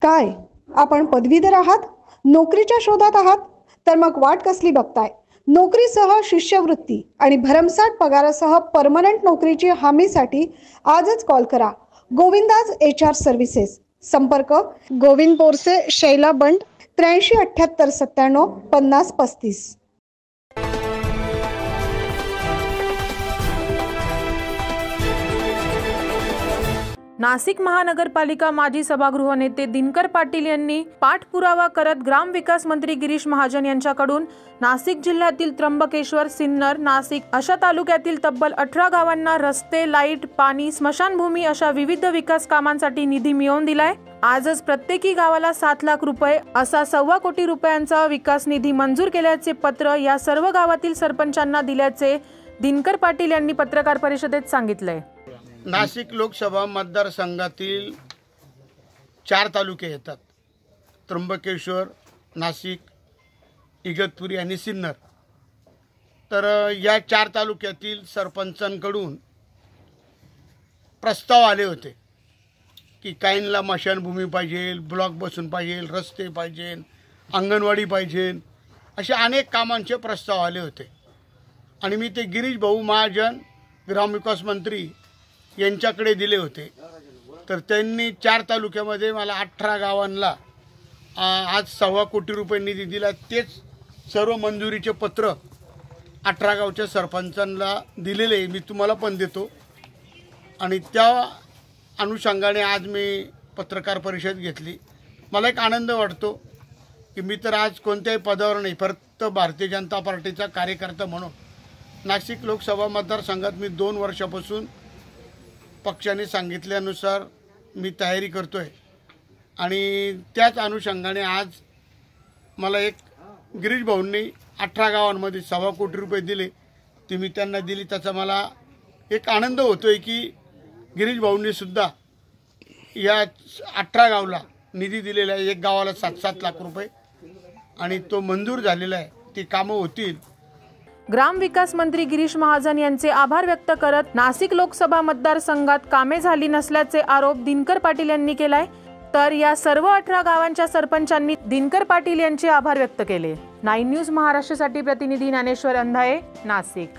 काय आपण पदवीधर आहात, नोकरीच्या शोधात आहात? तर मग वाट कसली बघताय? नोकरीसह शिष्यवृत्ती आणि भरमसाठ पगारासह परमनंट नोकरीची हमीसाठी आजच कॉल करा. Govinda's HR services. संपर्क गोविंद बोरसे, शैला बंड, 837897 5035. नाशिक महानगरपालिका माजी सभागृह नेते दिनकर पाटील यांनी पाठपुरावा करत ग्रामविकास मंत्री गिरीश महाजन यांच्याकडून नाशिक जिल्ह्यातील त्र्यंबकेश्वर, सिन्नर, नाशिक अशा तालुक्यातील तब्बल 18 गावांना रस्ते, लाईट, पाणी, स्मशानभूमी अशा विविध विकास कामांसाठी निधी मिळवून दिलाय. आजच प्रत्येकी गावाला 7 लाख रुपये असा 1.25 कोटी रुपयांचा विकास निधी मंजूर केल्याचे पत्र या सर्व गावातील सरपंचांना दिल्याचे दिनकर पाटील यांनी पत्रकार परिषदेत सांगितलंय. नाशिक लोकसभा मतदारसंघातील 4 तालुके येतात. त्र्यंबकेश्वर, नाशिक, इगतपुरी आणि सिन्नर. तर या 4 तालुक्यातील सरपंचांकडून प्रस्ताव आले होते की काहींना मशानभूमी पाहिजे, ब्लॉक बसून पाहिजे, रस्ते पाहिजे, अंगणवाडी पाहिजे, असे अनेक कामांचे प्रस्ताव आले होते. आणि मी ते गिरीश भाऊ महाजन ग्रामविकास मंत्री यांच्याकडे दिले होते. तर त्यांनी 4 तालुक्यामध्ये मला 18 गावांना आज 1.25 कोटी रुपये निधी दिला. तेच सर्व मंजुरीचे पत्र 18 गावच्या सरपंचांना दिलेले मी तुम्हाला पण देतो. आणि त्या अनुषंगाने आज मी पत्रकार परिषद घेतली. मला एक आनंद वाटतो की मी तर आज कोणत्याही पदावर नाही, फक्त भारतीय जनता पार्टीचा कार्यकर्ता म्हणून नाशिक लोकसभा मतदारसंघात मी 2 वर्षापासून पक्षाने सांगितल्यानुसार मी तयारी करतोय. आणि त्याच अनुषंगाने आज मला एक गिरीश भाऊंनी 18 गावांमध्ये 1.25 कोटी रुपये दिले, ते मी त्यांना दिली. त्याचा मला एक आनंद होतोय की गिरीश भाऊंनी सुद्धा या 18 गावाला निधी दिलेला आहे. एक गावाला 7-7 लाख रुपये आणि तो मंजूर झालेला आहे. ती कामं होतील. ग्रामविकास मंत्री गिरीश महाजन यांचे आभार व्यक्त करत नाशिक लोकसभा मतदारसंघात कामे झाली नसल्याचे आरोप दिनकर पाटील यांनी केलाय. तर या सर्व 18 गावांच्या सरपंचांनी दिनकर पाटील यांचे आभार व्यक्त केले. 9 न्यूज महाराष्ट्रासाठी प्रतिनिधी ज्ञानेश्वर अंधाये, नाशिक.